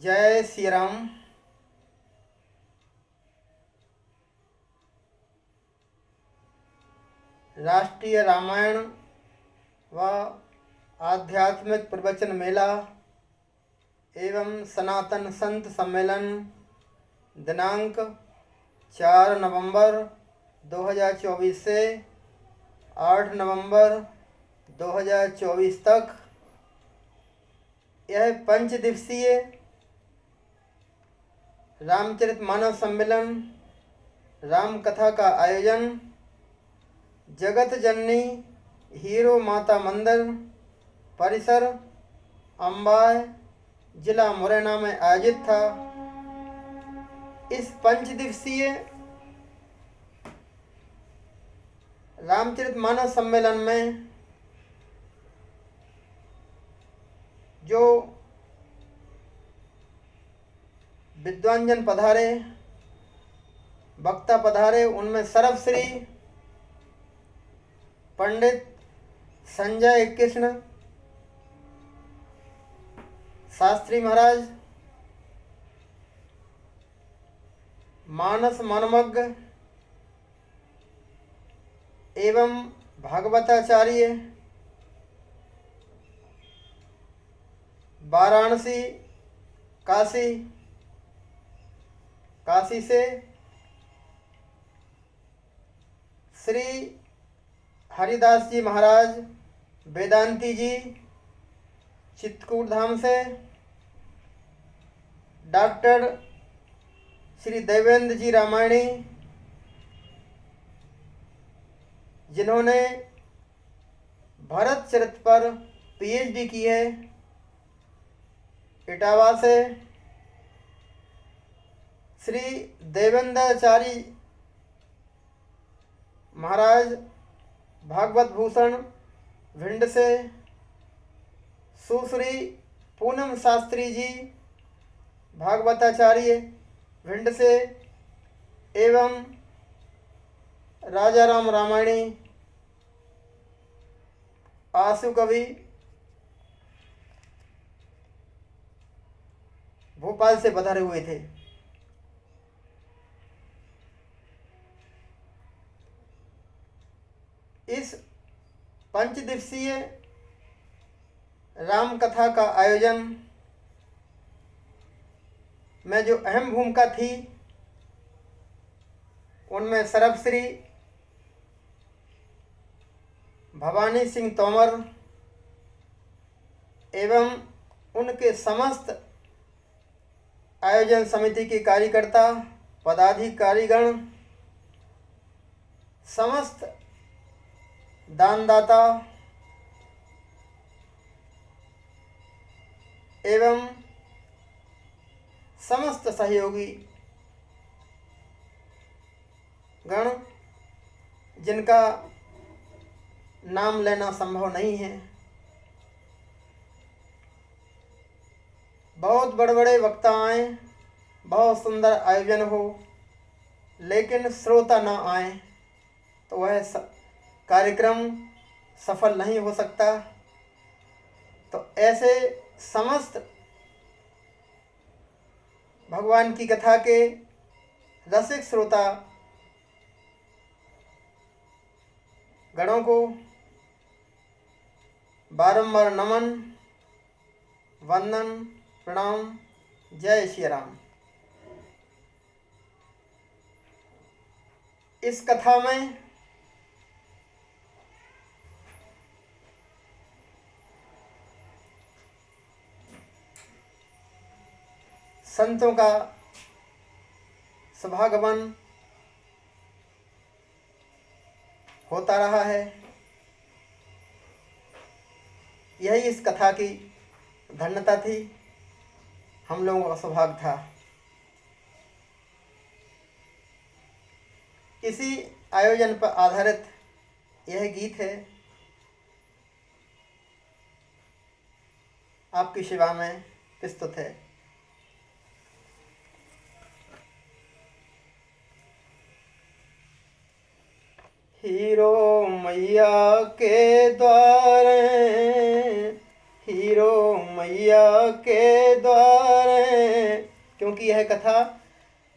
जय श्री राम। राष्ट्रीय रामायण व आध्यात्मिक प्रवचन मेला एवं सनातन संत सम्मेलन दिनांक 4 नवंबर 2024 से 8 नवंबर 2024 तक यह 5 दिवसीय रामचरितमानस सम्मेलन राम कथा का आयोजन जगत जननी हीरो माता मंदिर परिसर अंबाय जिला मुरैना में आयोजित था। इस 5 दिवसीय रामचरितमानस सम्मेलन में जो विद्वानजन पधारे, वक्ता पधारे, उनमें सर्वश्री पंडित संजय कृष्ण शास्त्री महाराज, मानस मनमग्ग एवं भागवताचार्य वाराणसी काशी से श्री हरिदास जी महाराज वेदांती जी चित्रकूट धाम से, डॉक्टर श्री देवेंद्र जी रामायणी जिन्होंने भरत चरित्र पर पीएचडी की है इटावा से, श्री देवेंद्राचार्य महाराज भागवत भूषण भिंड से, सुश्री पूनम शास्त्री जी भागवताचार्य भिंड से एवं राजाराम रामायणी आशु कवि भोपाल से पधारे हुए थे। इस 5 दिवसीय राम कथा का आयोजन में जो अहम भूमिका थी उनमें सर्वश्री भवानी सिंह तोमर एवं उनके समस्त आयोजन समिति के कार्यकर्ता पदाधिकारीगण, समस्त दानदाता एवं समस्त सहयोगी गण जिनका नाम लेना संभव नहीं है। बहुत बड़े बड़े वक्ता आए, बहुत सुंदर आयोजन हो, लेकिन श्रोता ना आए तो वह कार्यक्रम सफल नहीं हो सकता। तो ऐसे समस्त भगवान की कथा के रसिक श्रोता गणों को बारंबार नमन, वंदन, प्रणाम। जय श्री राम। इस कथा में संतों का सभागमन होता रहा है। यही इस कथा की धन्यता थी, हम लोगों का सौभाग्य था। इसी आयोजन पर आधारित यह गीत है, आपकी सेवा में प्रस्तुत है। हीरो मैया के द्वारे, हीरो मैया के द्वारे क्योंकि यह कथा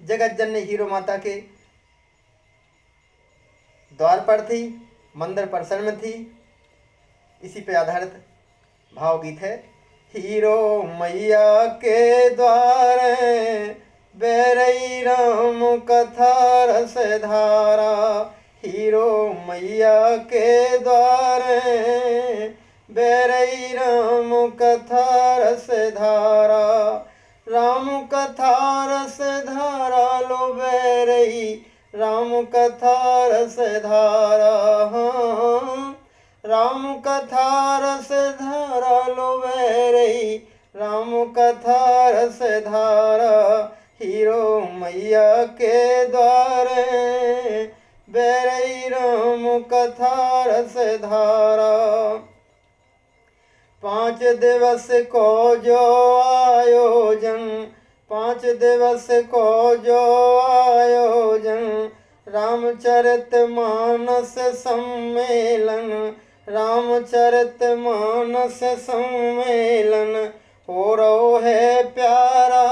जगत जननी हीरो माता के द्वार पर थी, मंदिर परिसर में थी। इसी पे आधारित भावगीत है। हीरो मैया के द्वार बैरई राम कथा रस धारा। हीरो मैया के द्वार बैरई राम कथा रस धारा। राम कथा रस धारा लो बैरई राम कथा रस धारा। राम कथा रस धारा लो बैरई राम कथा रस धारा। हीरो मैया के द्वार बैरई राम कथा रस धारा। 5 दिवस को जो आयोजन, 5 दिवस को जो आयोजन, रामचरित मानस सम्मेलन, रामचरित मानस सम्मेलन हो रो है प्यारा।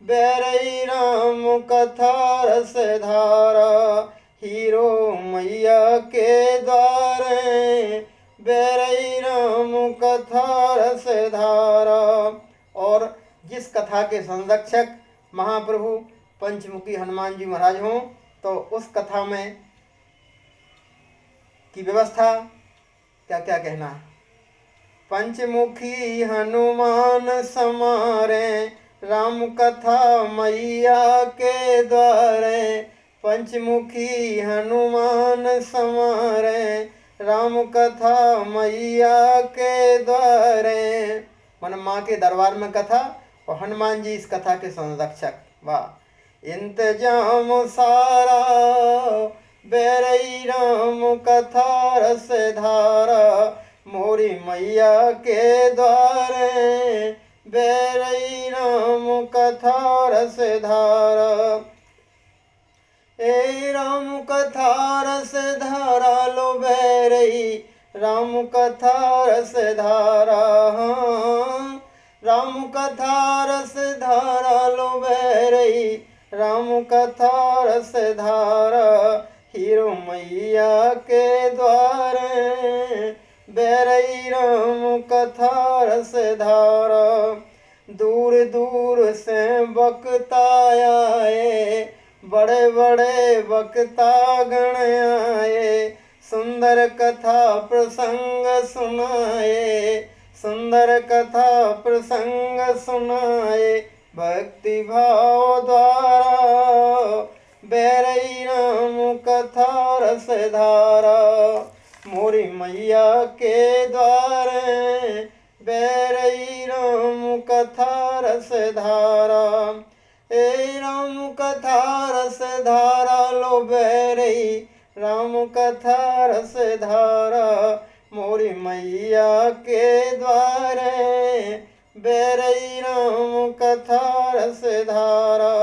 बैरई राम कथा रस धारा। हीरो मैया के द्वार बैरई राम कथा रस धारा। और जिस कथा के संरक्षक महाप्रभु पंचमुखी हनुमान जी महाराज हों, तो उस कथा में की व्यवस्था क्या क्या कहना है। पंचमुखी हनुमान समारे राम कथा मैया के द्वारे। पंचमुखी हनुमान समारे राम कथा मैया के द्वारे। मन माँ के दरबार में कथा और हनुमान जी इस कथा के संरक्षक। वाह। इंतजाम सारा बैरई राम कथा रस धारा। मोरी मैया के द्वारे बैरई राम कथा रस धारा। ए राम कथा रस धारा लो बैरई राम कथा रस धारा। राम कथा रस धारा लो बैरई राम कथा रस धारा। हीरो मैया के द्वार बैरई राम कथा रस धारा। दूर दूर से वक्ता आए, बड़े बड़े वक्ता गण आए। सुंदर कथा प्रसंग सुनाए, सुंदर कथा प्रसंग सुनाए। भक्ति भाव द्वारा बैरई राम कथा रस धारा। मोरी मैया के द्वार बैरई राम कथा रस धारा। ए राम कथा रस धारा लो बैरई राम कथा रस धारा। मोरी मैया के द्वारे बैरई राम कथा रस धारा।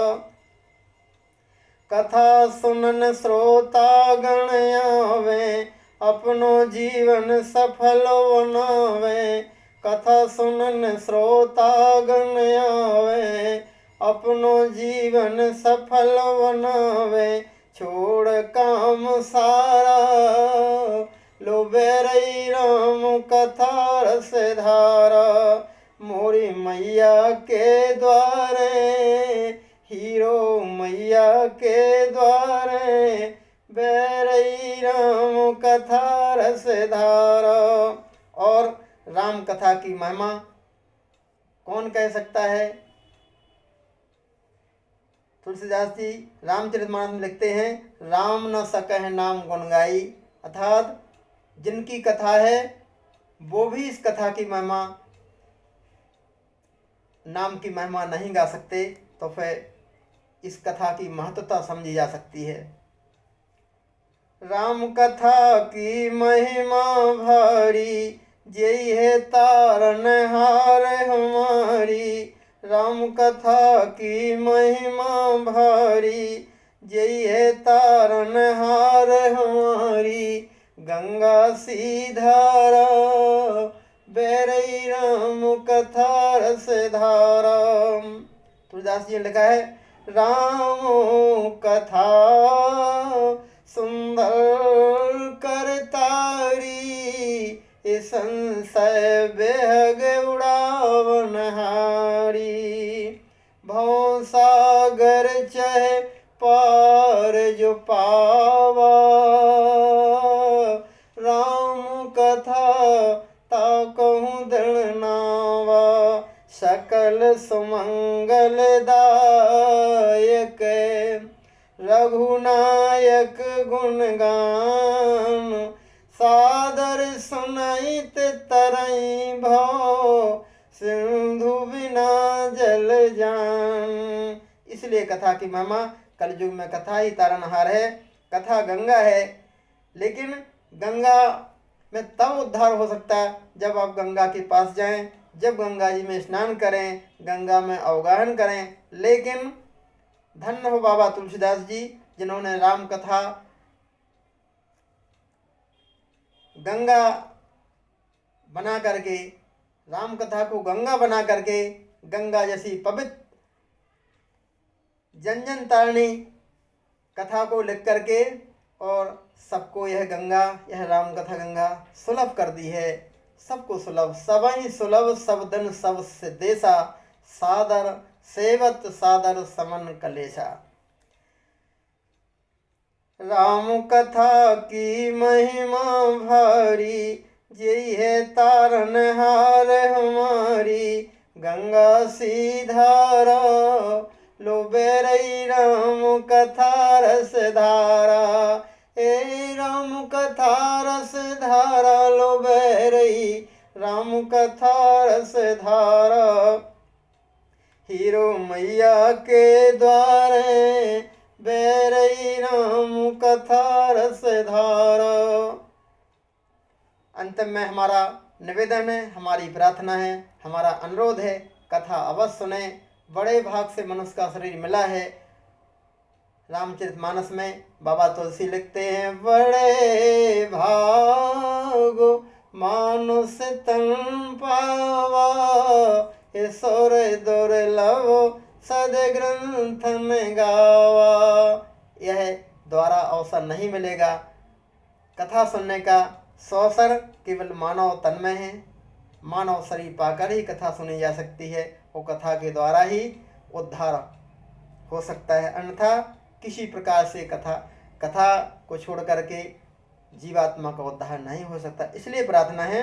कथा सुनन श्रोता गण आवे, अपनो जीवन सफल बनावे। कथा सुनन श्रोता गण आवे, अपनो जीवन सफल बनावे। छोड़ काम सारा लो बैरई राम कथा रस धारा। मोरी मैया के द्वारे हीरो मैया के द्वारे बैरई राम कथा रस धारा। और राम कथा की महिमा कौन कह सकता है। तुलसीदास जी रामचरितमानस में लिखते हैं, राम न सकह नाम गुण गाई। अर्थात जिनकी कथा है वो भी इस कथा की महिमा, नाम की महिमा नहीं गा सकते, तो फिर इस कथा की महत्वता समझी जा सकती है। राम कथा की महिमा भारी, जय है तारनहार हमारी। राम कथा की महिमा भारी, जय है तारनहार हमारी। गंगा सी धारा बैरई राम कथा रस धारा। तुलसीदास तुलसीदास जी ने लिखा है, राम कथा सुंदर करतारी, संशय बेहग उड़ावन हारी। भव सागर चह पार जो पावा, राम कथा ता कहूँ दृढ़ नावा। सकल सुमंगल दायक रघुनायक गुणगान, सादर सुनाइत तरई भव, सिंधु बिना जल जान। इसलिए कथा की महिमा, कलयुग में कथा ही तारनहार है, कथा गंगा है। लेकिन गंगा में तब उद्धार हो सकता है जब आप गंगा के पास जाएं, जब गंगा जी में स्नान करें, गंगा में अवगाहन करें। लेकिन धन्य हो बाबा तुलसीदास जी, जिन्होंने राम कथा गंगा बना करके, राम कथा को गंगा बना करके, गंगा जैसी पवित्र जन जन तारणी कथा को लिख करके और सबको यह गंगा, यह राम कथा गंगा सुलभ कर दी है। सबको सुलभ, सबई सुलभ सबदन सब देशा, सादर सेवत सादर समन कलेशा। राम कथा की महिमा भारी, यही है तारनहार हमारी। गंगा सी धारा लो बेरई राम कथा रस धारा, ए राम कथा रस धारा लो बेरई राम कथा रस धारा। हीरो मैया के द्वारे बेरई राम कथा रस धारा। अंत में हमारा निवेदन है, हमारी प्रार्थना है, हमारा अनुरोध है, कथा अवश्य सुने। बड़े भाग से मनुष्य का शरीर मिला है। रामचरितमानस में बाबा तुलसी लिखते हैं, बड़े भागो मानुष तन पावा, ईश्वर दुर्लभ सद ग्रंथन गावा। यह द्वारा अवसर नहीं मिलेगा। कथा सुनने का अवसर केवल मानव तन में है। मानव शरीर पाकर ही कथा सुनी जा सकती है, वो कथा के द्वारा ही उद्धार हो सकता है। अन्यथा किसी प्रकार से कथा को छोड़ करके जीवात्मा का उद्धार नहीं हो सकता। इसलिए प्रार्थना है,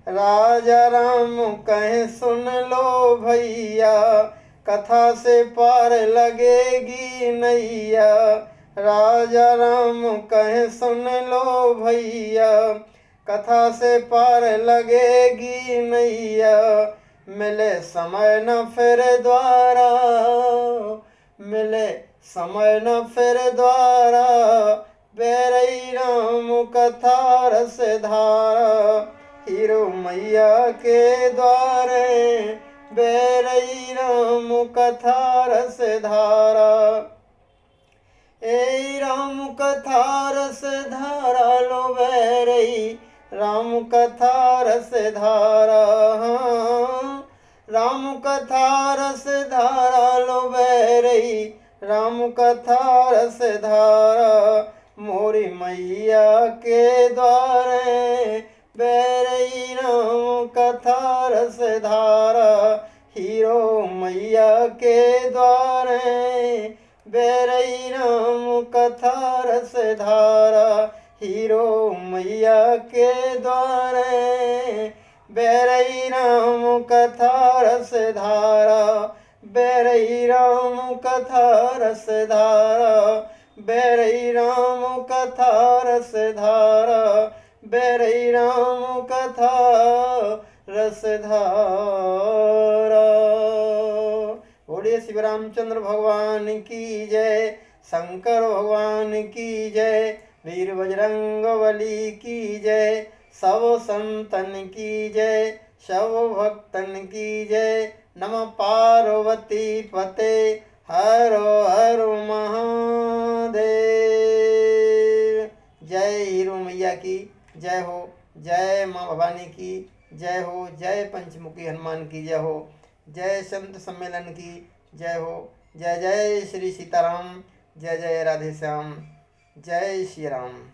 राजा राम कहे सुन लो भैया, कथा से पार लगेगी नैया। राजा राम कहे सुन लो भैया, कथा से पार लगेगी नैया। मिले समय न फिर द्वारा, मिले समय न फिर द्वारा, बेरई राम कथा रस धारा। हीरो मैया के द्वारे बेरई राम कथा रस धारा। ए राम कथा रस धारा लो बेरई राम कथा रस धारा। राम कथा रस धारा लो बेरई राम कथा रस धारा। मोरी मैया के द्वारे बेरई राम कथा रस धारा। हीरो मैया के द्वारे बेरई राम कथा रस धारा। हीरो मैया के द्वारे बेरई राम कथा रस धारा। बेरई राम कथा रस धारा। बेरई राम कथा रस धारा। बेरई राम कथा रस धारा। बोलिए श्री रामचंद्र भगवान की जय, शंकर भगवान की जय, वीर बजरंग बली की जय, सब संतन की जय, सब भक्तन की जय। नमः पार्वती पते हर हर महादेव। जय हीरो मैया की जय हो, जय माँ भवानी की जय हो, जय पंचमुखी हनुमान की जय हो, जय संत सम्मेलन की जय हो, जय जय श्री सीताराम, जय जय राधे श्याम, जय श्री राम।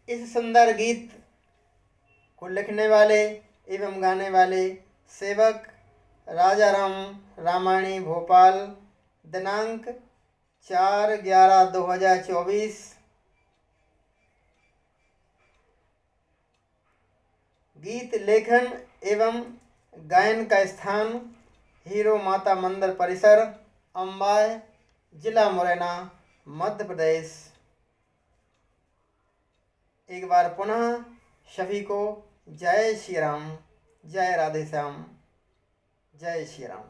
इस सुंदर गीत को लिखने वाले एवं गाने वाले सेवक राजा राम रामायणी, भोपाल, दिनांक 4/11/2024। गीत लेखन एवं गायन का स्थान हीरो माता मंदिर परिसर, अंबाय, जिला मुरैना, मध्य प्रदेश। एक बार पुनः सभी को जय श्री राम, जय राधे श्याम, जय श्री राम।